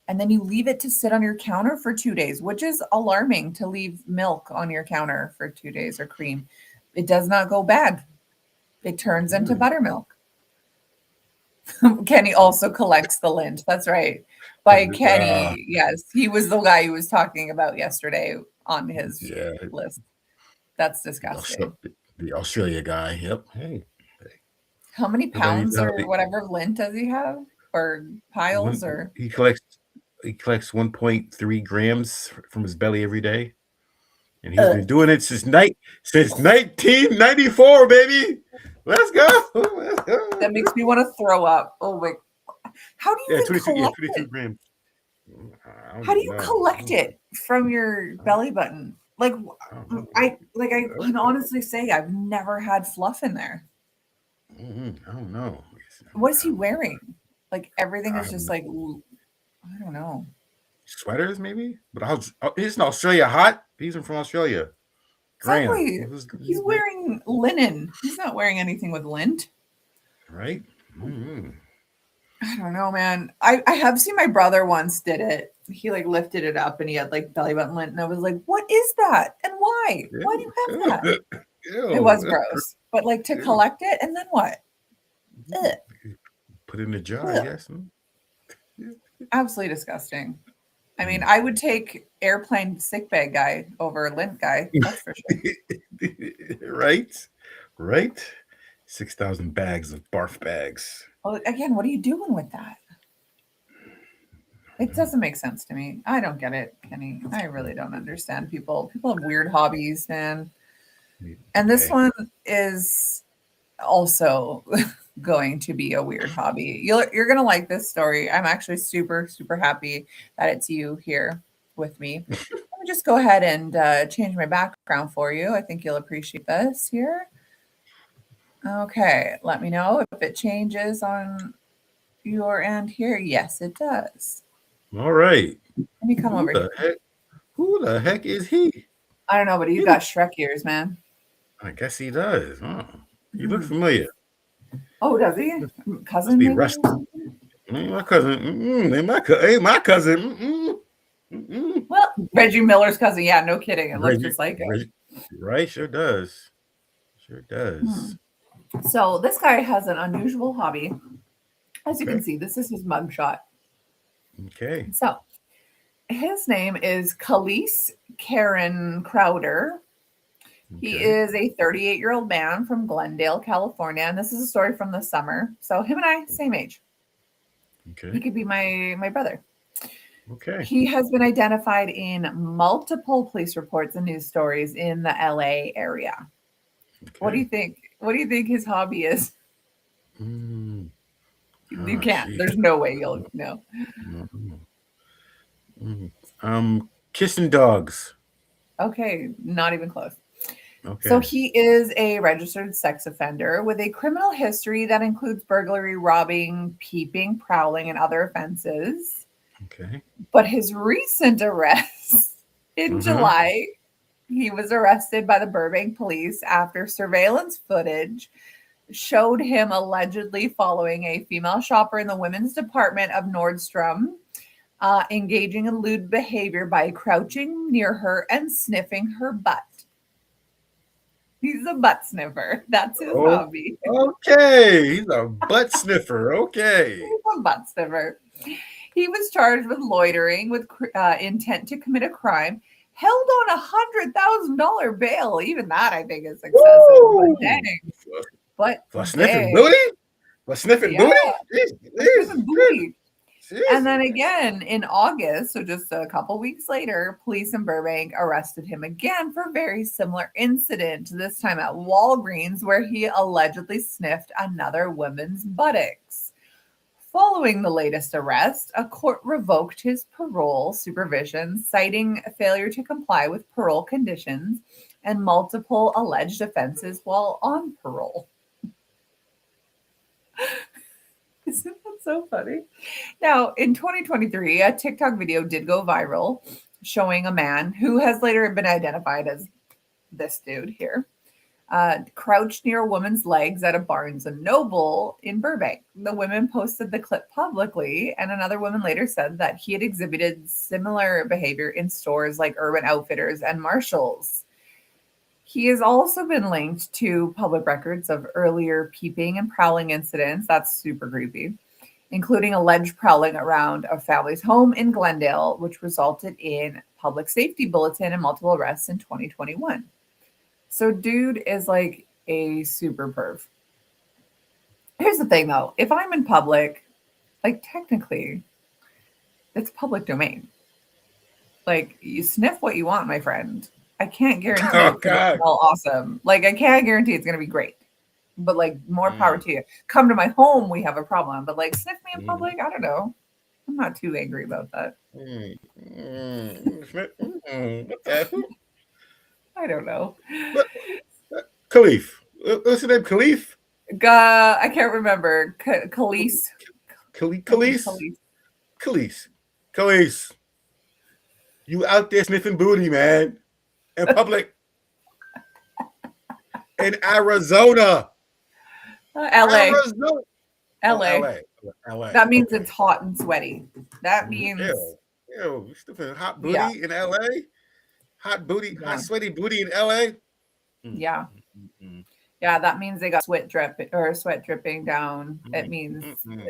and then you leave it to sit on your counter for 2 days, which is alarming to leave milk on your counter for 2 days or cream. It does not go bad. It turns into Mm. buttermilk. Kenny also collects the lint. That's right. By Uh, Kenny, yes, he was the guy who was talking about yesterday on his yeah, list. That's the, disgusting. the Australia guy. Yep. Hey, How many everybody, pounds or whatever lint does he have? Or piles or he collects 1.3 grams from his belly every day, and he's uh, been doing it since 1994, baby. Let's go. Let's that go. makes me want to throw up. Oh my, how do you Yeah, even 22. Yeah, collect 22 it? grams. I don't How do even you know. collect it from your belly button? Like I don't know. I can honestly say I've never had fluff in there. I don't know. What is he wearing? Like everything I is don't just know. like I don't know. Sweaters, maybe. But isn't Australia hot? He's from Australia. Graham. Exactly. He's wearing linen. He's not wearing anything with lint. Right? Mm-hmm. I don't know, man. I have seen my brother once did it. He like lifted it up and he had like belly button lint, and I was like, "What is that? And why? Why do you have that?" Ew. It was Ew. gross, but like to Ew. collect it and then what? Ugh, Put it in a jar, I ugh. guess. Yeah. Absolutely disgusting. I mean, I would take airplane sick bag guy over lint guy. That's for sure. Right? Right? 6,000 bags of barf bags. Well, again, what are you doing with that? It doesn't make sense to me. I don't get it, Kenny. I really don't understand people. People have weird hobbies, man. And this Hey. one is also going to be a weird hobby. You're gonna like this story. I'm actually super super happy that it's you here with me. Let me just go ahead and change my background for you. I think you'll appreciate this here. Okay, let me know if it changes on your end here. Yes, it does. All right. Let me come over here. Who the heck is he? I don't know, but he's got Shrek ears, man. I guess he does. Oh, he looks Mhm. familiar. Oh, does he? Must Cousin, be maybe? Rusty. Ain't my cousin. Ain't my cousin. Well, Reggie Miller's cousin. Yeah, no kidding. It looks just like him. Right? Sure does. Sure does. So this guy has an unusual hobby. As you can Okay. see, this is his mugshot. Okay. So his name is Khalees Karen Crowder. He Okay. is a 38-year-old man from Glendale, California, and this is a story from the summer. So him and I, same age. He Okay. could be my brother. Okay. He has been identified in multiple police reports and news stories in the LA area. What do you think? What do you think his hobby is? Mm. You Oh, can't. geez. There's no way you'll know. Kissing dogs. Okay, not even close. Okay. So he is a registered sex offender with a criminal history that includes burglary, robbing, peeping, prowling, and other offenses. Okay. But his recent arrest in July, he was arrested by the Burbank police after surveillance footage showed him allegedly following a female shopper in the women's department of Nordstrom, engaging in lewd behavior by crouching near her and sniffing her butt. He's a butt sniffer. That's his hobby. Okay. He's a butt sniffer. Okay. He's a butt sniffer. He was charged with loitering with intent to commit a crime, held on $100,000 bail. Even that, I think, is excessive. But dang. For sniffing booty? For sniffing booty? Sniffing booty. And then again in August, so just a couple weeks later, police in Burbank arrested him again for a very similar incident, this time at Walgreens, where he allegedly sniffed another woman's buttocks. Following the latest arrest, a court revoked his parole supervision, citing a failure to comply with parole conditions and multiple alleged offenses while on parole. Isn't that so funny? Now, in 2023, a TikTok video did go viral showing a man who has later been identified as this dude here, crouched near a woman's legs at a Barnes & Noble in Burbank. The women posted the clip publicly, and another woman later said that he had exhibited similar behavior in stores like Urban Outfitters and Marshalls. He has also been linked to public records of earlier peeping and prowling incidents. That's super creepy, including alleged prowling around a family's home in Glendale, which resulted in public safety bulletin and multiple arrests in 2021. So dude is like a super perv. Here's the thing though. If I'm in public, like technically, it's public domain. Like you sniff what you want, my friend. I can't guarantee it's going to smell awesome. Like I can't guarantee it's going to be great. But like more power to you. Come to my home, we have a problem. But like sniff me in public, I don't know. I'm not too angry about that. I don't know. Khalif. What's his name? Khalif? I can't remember. Khalees. Khalees. You out there sniffing booty, man. In public. In Arizona. LA. Arizona. LA. LA. That means it's hot and sweaty. That means Ew. Sniffing hot booty in LA? Hot booty, hot sweaty booty in LA? Yeah. Yeah, that means they got sweat dripping down. It means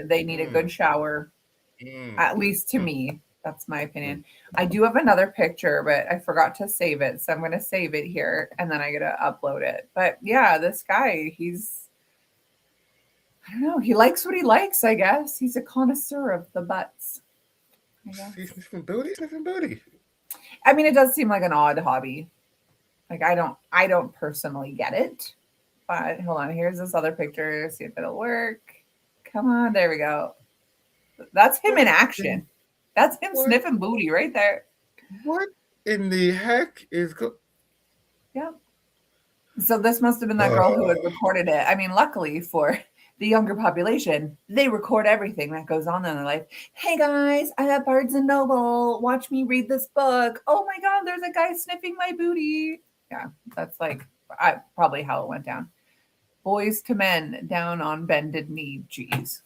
they need a good shower. At least to me. That's my opinion. I do have another picture, but I forgot to save it. So I'm going to save it here and then I got to upload it. But yeah, this guy, I don't know. He likes what he likes, I guess. He's a connoisseur of the butts. He's sniffing booty? I mean, it does seem like an odd hobby. Like I don't personally get it. But hold on, here's this other picture. See if it'll work. Come on, there we go. That's him in action. That's him sniffing booty right there. What in the heck is Yeah. So this must have been that girl who had recorded it. I mean, luckily for the younger population, they record everything that goes on in their life. Hey guys, I'm at Barnes & Noble. Watch me read this book. Oh my God, there's a guy sniffing my booty. Yeah, that's like probably how it went down. Boys to men down on bended knee. Jeez.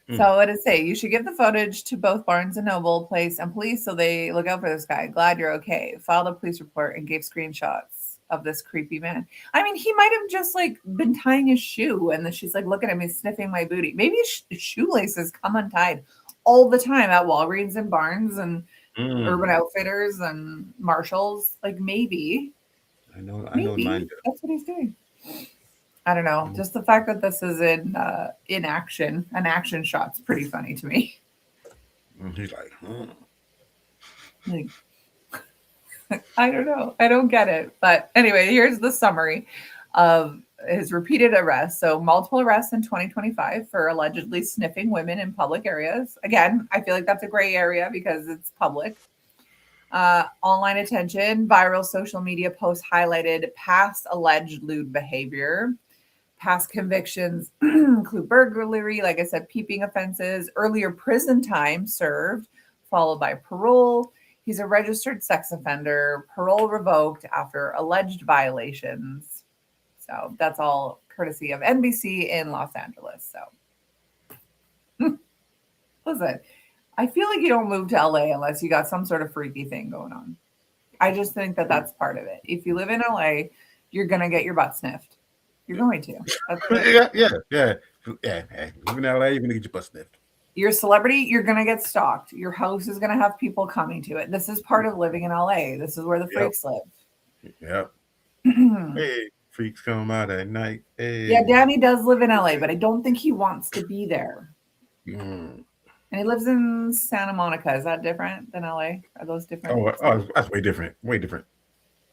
So what did it say? You should give the footage to both Barnes and Noble place and police so they look out for this guy. Glad you're okay. Filed a police report and gave screenshots of this creepy man. I mean, he might have just like been tying his shoe and then she's like, look at him, he's sniffing my booty. Maybe his shoelaces come untied all the time at Walgreens and Barnes and Urban Outfitters and Marshalls. Like maybe. I know Maybe that's what he's doing. I don't know. Just the fact that this is in action, an action shot's pretty funny to me. He's like, Like, I don't know. I don't get it. But anyway, here's the summary of his repeated arrests. So multiple arrests in 2025 for allegedly sniffing women in public areas. Again, I feel like that's a gray area because it's public. Online attention, viral social media posts highlighted past alleged lewd behavior. Past convictions include burglary, like I said, peeping offenses, earlier prison time served, followed by parole. He's a registered sex offender, parole revoked after alleged violations. So that's all courtesy of NBC in Los Angeles. So listen, I feel like you don't move to LA unless you got some sort of freaky thing going on. I just think that that's part of it. If you live in LA, you're going to get your butt sniffed. You're going to. yeah. Living in LA, you're gonna get your butt sniffed. You're a celebrity, you're gonna get stalked. Your house is gonna have people coming to it. This is part of living in LA. This is where the freaks live. Yep. Hey, freaks come out at night. Hey. Yeah, Danny does live in LA, but I don't think he wants to be there. Mm. And he lives in Santa Monica. Is that different than LA? Are those different? Oh, that's way different. Way different.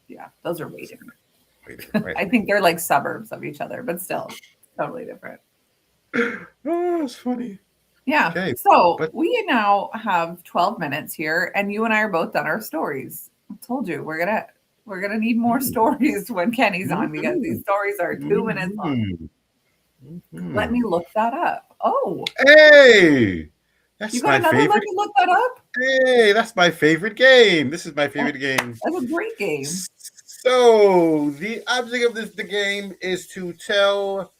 Yeah, those are way different. Right. I think they're like suburbs of each other, but still totally different. Oh, that's funny. Yeah. Okay, So we now have 12 minutes here, and you and I are both done our stories. I told you we're gonna need more stories when Kenny's on because these stories are 2 minutes long. Let me look that up. Oh, hey, that's you got another favorite. one to look that up? Hey, that's my favorite game. This is my favorite game. That's a great game. So the object of the game is to tell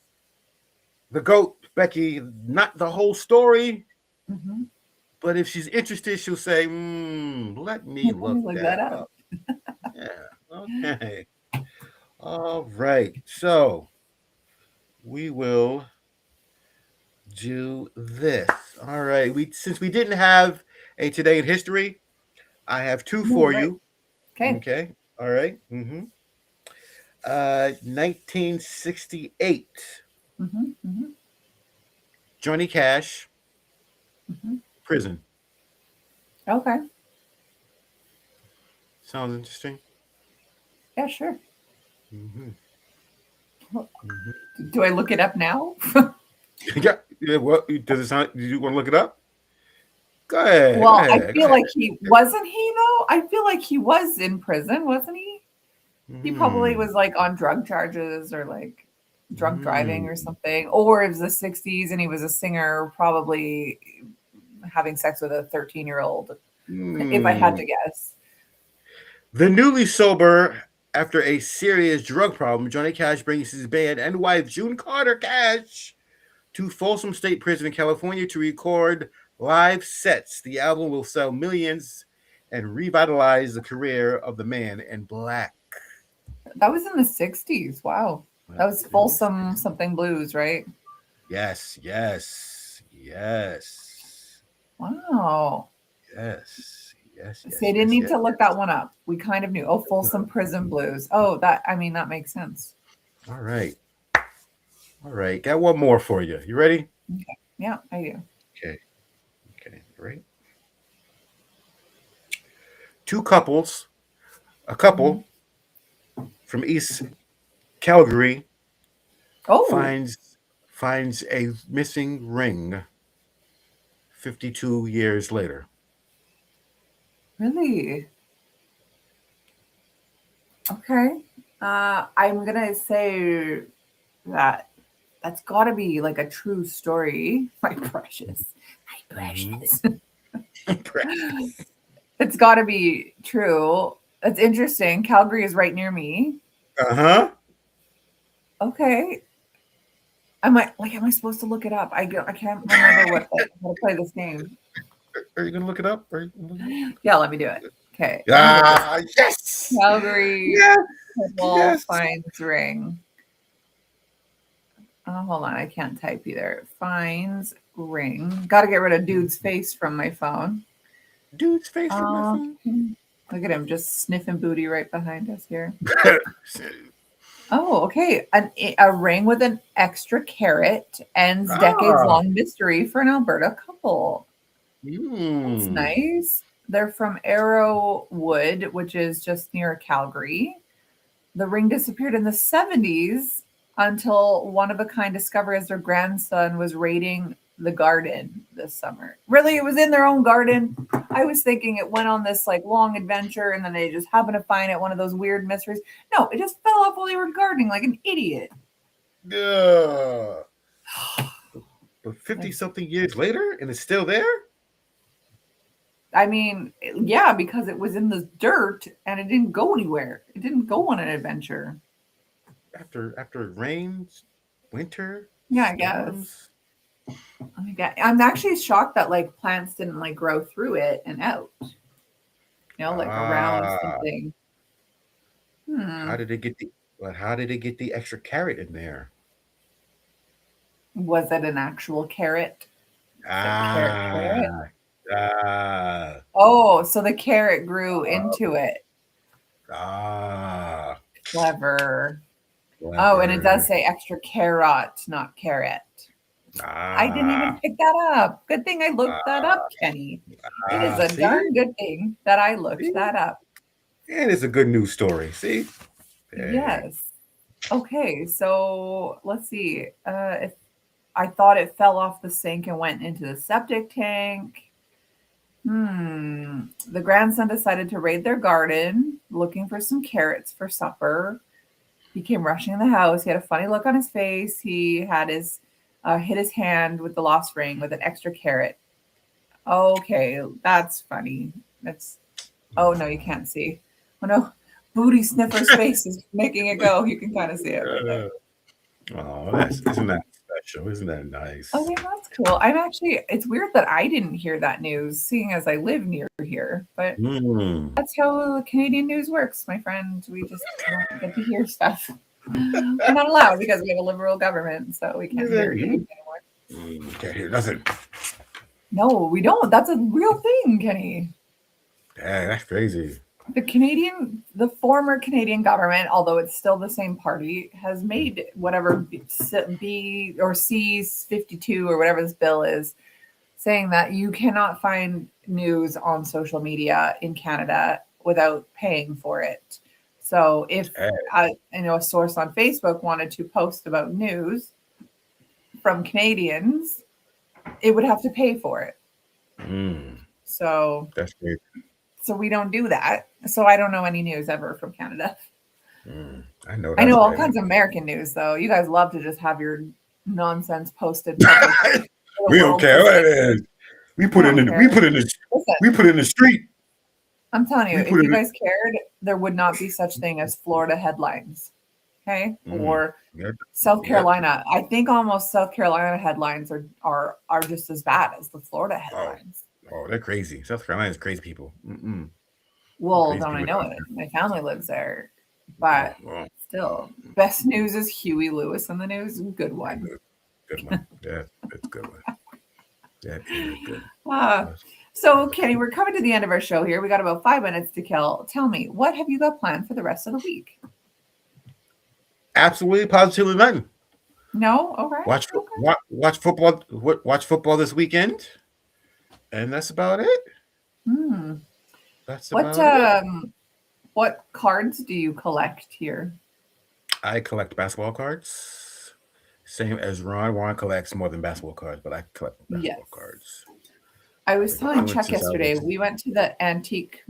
the goat Becky not the whole story, but if she's interested, she'll say, "Let me look that up." Yeah. Okay. All right. So we will do this. All right. Since we didn't have a Today in History, I have two for you. Okay. All right. 1968. Johnny Cash. Prison. Okay. Sounds interesting. Yeah, sure. Do I look it up now? Yeah. What does it sound? Did you want to look it up? Go ahead. Well, I feel like he wasn't he though. I feel like he was in prison, wasn't he? He probably was like on drug charges or like drunk driving or something. Or it was the 60s and he was a singer, probably having sex with a 13-year-old, if I had to guess. The newly sober after a serious drug problem, Johnny Cash brings his band and wife, June Carter Cash, to Folsom State Prison in California to record live sets. The album will sell millions and revitalize the career of the man in black. That was in the 60s. Wow. That was Folsom something blues, right? Yes. Wow. Yes. See, I didn't need to look that one up. We kind of knew. Oh, Folsom Prison Blues. Oh, that makes sense. All right. Got one more for you. You ready? Okay. Yeah, I do. Okay. Right. A couple from East Calgary finds a missing ring 52 years later. Really? Okay. I'm gonna say that's got to be like a true story. My precious. It's got to be true. That's interesting. Calgary is right near me. Uh-huh. Okay. Am I supposed to look it up? I can't remember how to play this game. Are you gonna look it up? Yeah, let me do it. Okay. Yes. Calgary Yes. football Yes. fines ring. Oh, hold on. I can't type either. Fines ring. Got to get rid of dude's face from my phone. Dude's face from my phone. Look at him just sniffing booty right behind us here. Oh, okay. A ring with an extra carat ends decades-long mystery for an Alberta couple. That's nice. They're from Arrowwood, which is just near Calgary. The ring disappeared in the 70s until one-of-a-kind discovery as their grandson was raiding the garden this summer. Really? It was in their own garden? I was thinking it went on this like long adventure and then they just happened to find it, one of those weird mysteries. No, it just fell off while they were gardening like an idiot. Yeah. But 50-something years later and it's still there? I mean, yeah, because it was in the dirt and it didn't go anywhere. It didn't go on an adventure. After it rains, winter, yeah, I storms. guess. I'm actually shocked that like plants didn't like grow through it and out. Like around something. How did it get the extra carrot in there? Was it an actual carrot? Carrot? Oh, so the carrot grew into it. Clever. Oh, and it does say extra carrot, not carrot. I didn't even pick that up. Good thing I looked that up, Kenny. It is a darn good thing that I looked that up. And it's a good news story. See? Yes. Okay, so let's see. If I thought it fell off the sink and went into the septic tank. The grandson decided to raid their garden, looking for some carrots for supper. He came rushing in the house. He had a funny look on his face. He had hit his hand with the lost ring with an extra carrot. Okay, that's funny. Oh no, you can't see. Oh no, Booty Sniffer's face is making it go. You can kind of see it right there. Oh, isn't that special? Isn't that nice? Okay, that's cool. It's weird that I didn't hear that news, seeing as I live near here. But that's how Canadian news works, my friend. We just don't get to hear stuff. We're not allowed because we have a liberal government, so we can't hear news anymore. We can't hear nothing. No, we don't. That's a real thing, Kenny. Yeah, that's crazy. The former Canadian government, although it's still the same party, has made whatever B or C-52 or whatever this bill is, saying that you cannot find news on social media in Canada without paying for it. So if a source on Facebook wanted to post about news from Canadians, it would have to pay for it. So that's great. So we don't do that. So I don't know any news ever from Canada. I know all kinds of American news, though. You guys love to just have your nonsense posted publicly. We don't care what it is. We put it in the street. I'm telling you, if you guys cared, there would not be such thing as Florida headlines. Okay? Or South Carolina. I think almost South Carolina headlines are just as bad as the Florida headlines. Oh, they're crazy. South Carolina's crazy people. Well, don't I know it? My family lives there. But still, best news is Huey Lewis in the news. Good one. Good one. Yeah, that's a good one. That is good. So, Kenny, we're coming to the end of our show here. We got about 5 minutes to kill. Tell me, what have you got planned for the rest of the week? Absolutely, positively nothing. No? All right. Watch football. Watch football this weekend. And that's about it. That's about it. What cards do you collect here? I collect basketball cards. Same as Ron. Ron collects more than basketball cards, but I collect basketball cards. I was telling Chuck yesterday, we went to the antique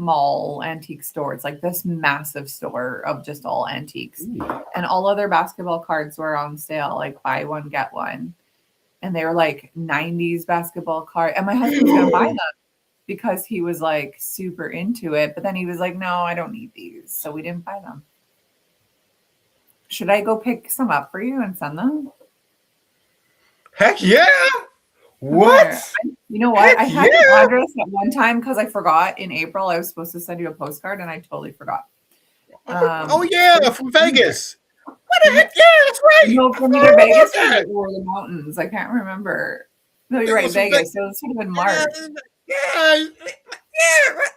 store. It's like this massive store of just all antiques. And all other basketball cards were on sale, like buy one, get one. And they were like 90s basketball card. And my husband was going to buy them because he was like super into it. But then he was like, no, I don't need these. So we didn't buy them. Should I go pick some up for you and send them? Heck yeah! Where? What? You know what? Heck I had yeah! your address at one time because I forgot in April I was supposed to send you a postcard and I totally forgot. Oh yeah, But from it's either- Vegas. What the heck? Yeah, that's right. No, I from forgot either all Vegas about that. or the mountains. I can't remember. No, you're It right, was from Vegas. So it should have been March. Yeah. What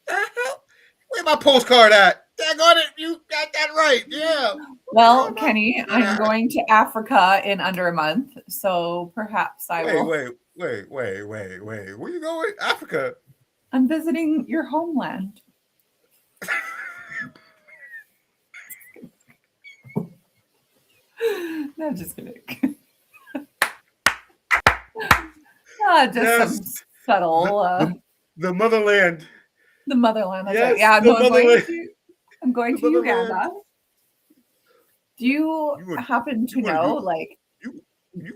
the hell? Where my postcard at? Daggone it, you got that right. Yeah. Well, Kenny, I'm going to Africa in under a month, so perhaps I will. Wait. Where you going? Africa. I'm visiting your homeland. No, just kidding. Some subtle. The motherland. The motherland. That's Yes, right. Yeah, the no, motherland. I'm going The to motherland. Uganda. Do you happen to know, like, you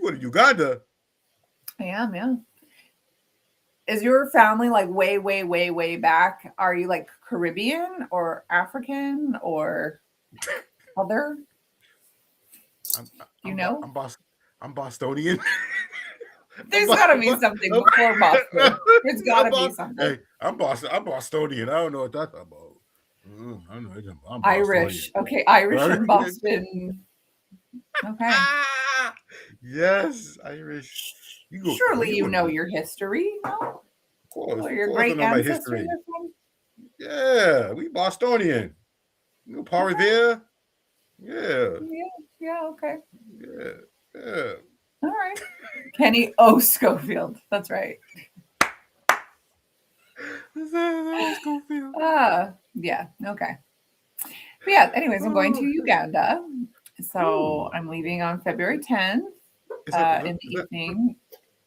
go to Uganda? I am, yeah. Is your family like way back? Are you like Caribbean or African or other? I'm Bostonian. There's got to be something before Boston. There's got to be something. Hey, I'm Bostonian. I don't know what that's about. I'm Irish. Okay, Irish and Boston. Okay. Yes, Irish. Surely you know your history, no? Of course. Or your great ancestors are from? Yeah, we Bostonian. You know, power there. Yeah. Yeah, okay. Yeah. All right. Kenny O. Schofield. That's right. Schofield. Yeah, okay. But yeah, anyways, I'm going to Uganda. So I'm leaving on February 10th in the evening.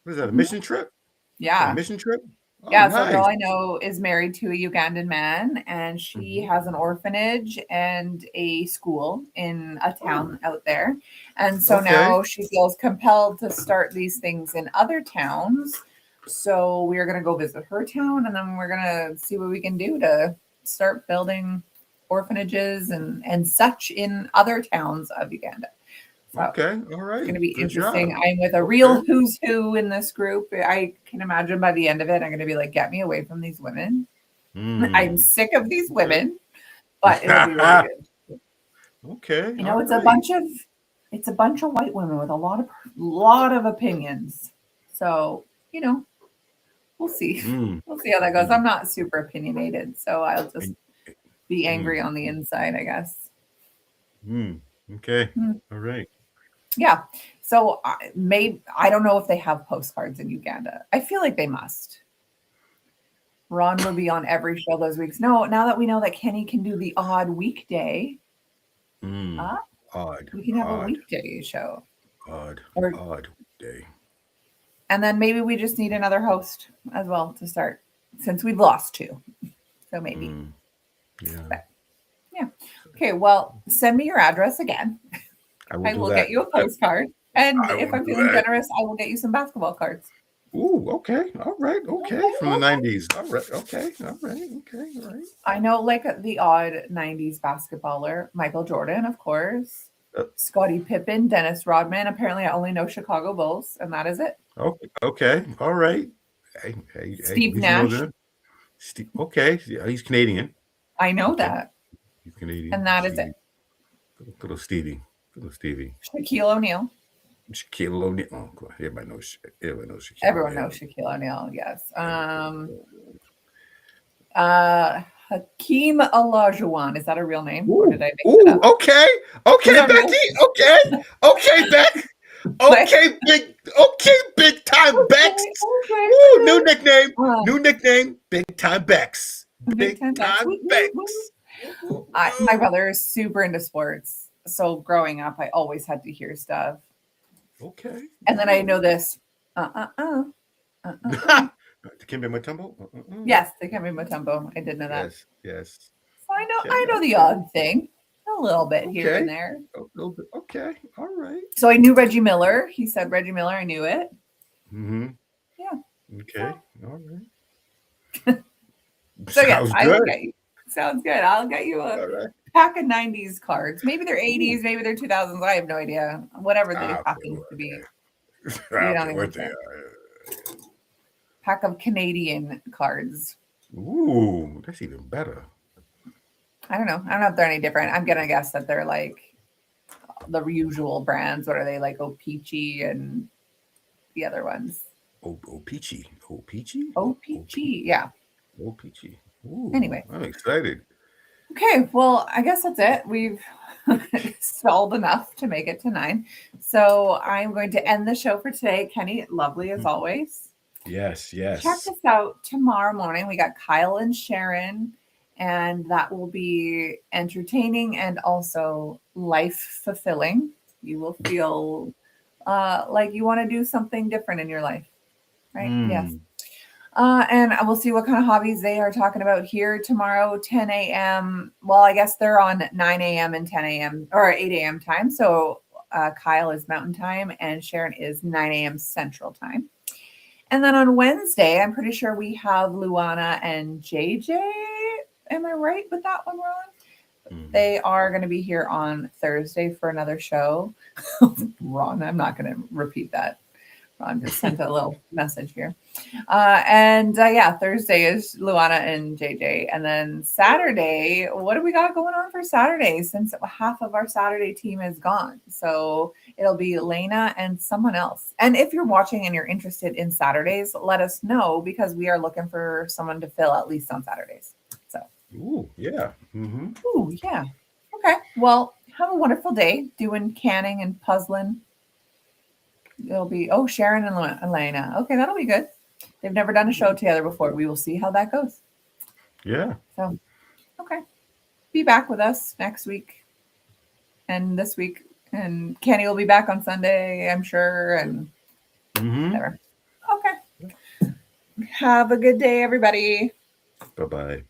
What is that, a mission trip? Yeah. A mission trip? Oh, yeah, nice. so a girl I know is married to a Ugandan man, and she has an orphanage and a school in a town out there. And so now she feels compelled to start these things in other towns. So we are going to go visit her town, and then we're going to see what we can do to start building orphanages and such in other towns of Uganda. So okay, all right. It's going to be Good interesting. job. I'm with a real who's who in this group. I can imagine by the end of it, I'm going to be like, get me away from these women. I'm sick of these women, but it'll be really good. Okay. You know, it's a bunch of white women with a lot of opinions. So, you know, we'll see. We'll see how that goes. I'm not super opinionated, so I'll just be angry on the inside, I guess. Okay. All right. Yeah. So I don't know if they have postcards in Uganda. I feel like they must. Ron will be on every show those weeks. No, now that we know that Kenny can do the odd weekday, Odd. We can have a weekday show. Odd weekday. And then maybe we just need another host as well to start, since we've lost two. So maybe. Yeah. But, yeah. Okay. Well, send me your address again. I will get you a postcard. And if I'm feeling generous, I will get you some basketball cards. Ooh, okay. All right. Okay. From the 90s. All right. Okay. All right. Okay. All right. I know like the odd 90s basketballer, Michael Jordan, of course, Scottie Pippen, Dennis Rodman. Apparently, I only know Chicago Bulls, and that is it. Okay. All right. Steve Nash. Okay. Yeah, he's Canadian. I know that. He's Canadian. And that is it. Little Stevie. Shaquille O'Neal. Shaquille O'Neal. Oh, God. Everybody knows Shaquille. Everyone knows Shaquille O'Neal, yes. Hakeem Olajuwon. Is that a real name? Or did I make it up? Okay. Okay, Becky. Okay, Beck. Okay, big time Bex. Okay. Ooh, new nickname. Big time Bex. Big time Bex. My brother is super into sports. So growing up, I always had to hear stuff. Okay. And then I know this. Dikembe Mutombo? Yes, Dikembe Mutombo. I did know that. Yes. So I know the odd thing. A little bit here and there. A little bit. Okay. All right. So I knew Reggie Miller. He said Reggie Miller. I knew it. Yeah. Okay. All right. So yes, I will get you. Sounds good. I'll get you a pack of 90s cards. Maybe they're 80s, maybe they're 2000s. I have no idea. Whatever they happen to be. don't Okay, even what they care. are. Pack of Canadian cards. Ooh, that's even better. I don't know. I don't know if they're any different. I'm gonna guess that they're like the usual brands. What are they like? Oh, Peachy and the other ones. Oh, peachy. Oh, peachy? Oh, Peachy. Yeah. Oh, peachy. Ooh, Anyway. I'm excited. Okay. Well, I guess that's it. We've stalled enough to make it to 9. So I'm going to end the show for today. Kenny, lovely as always. Yes, Check yes. us out tomorrow morning. We got Kyle and Sharon, and that will be entertaining and also life fulfilling. You will feel like you want to do something different in your life, right? Yes. And we'll see what kind of hobbies they are talking about here tomorrow, 10 a.m. Well, I guess they're on 9 a.m. and 10 a.m. or 8 a.m. time. So Kyle is Mountain Time and Sharon is 9 a.m. Central Time. And then on Wednesday, I'm pretty sure we have Luana and JJ. Am I right with that one, Ron? They are going to be here on Thursday for another show. Ron, I'm not going to repeat that. Ron just sent a little message here. Yeah, Thursday is Luana and JJ. And then Saturday, what do we got going on for Saturday? Since half of our Saturday team is gone. So it'll be Elena and someone else. And if you're watching and you're interested in Saturdays, let us know because we are looking for someone to fill at least on Saturdays. So. Ooh, yeah. Ooh, yeah. Okay. Well, have a wonderful day doing canning and puzzling. It'll be, Sharon and Elena. Okay, that'll be good. They've never done a show together before. We will see how that goes. Yeah. So, okay. Be back with us next week and this week. And Kenny will be back on Sunday, I'm sure. And whatever. Okay. Have a good day, everybody. Bye-bye.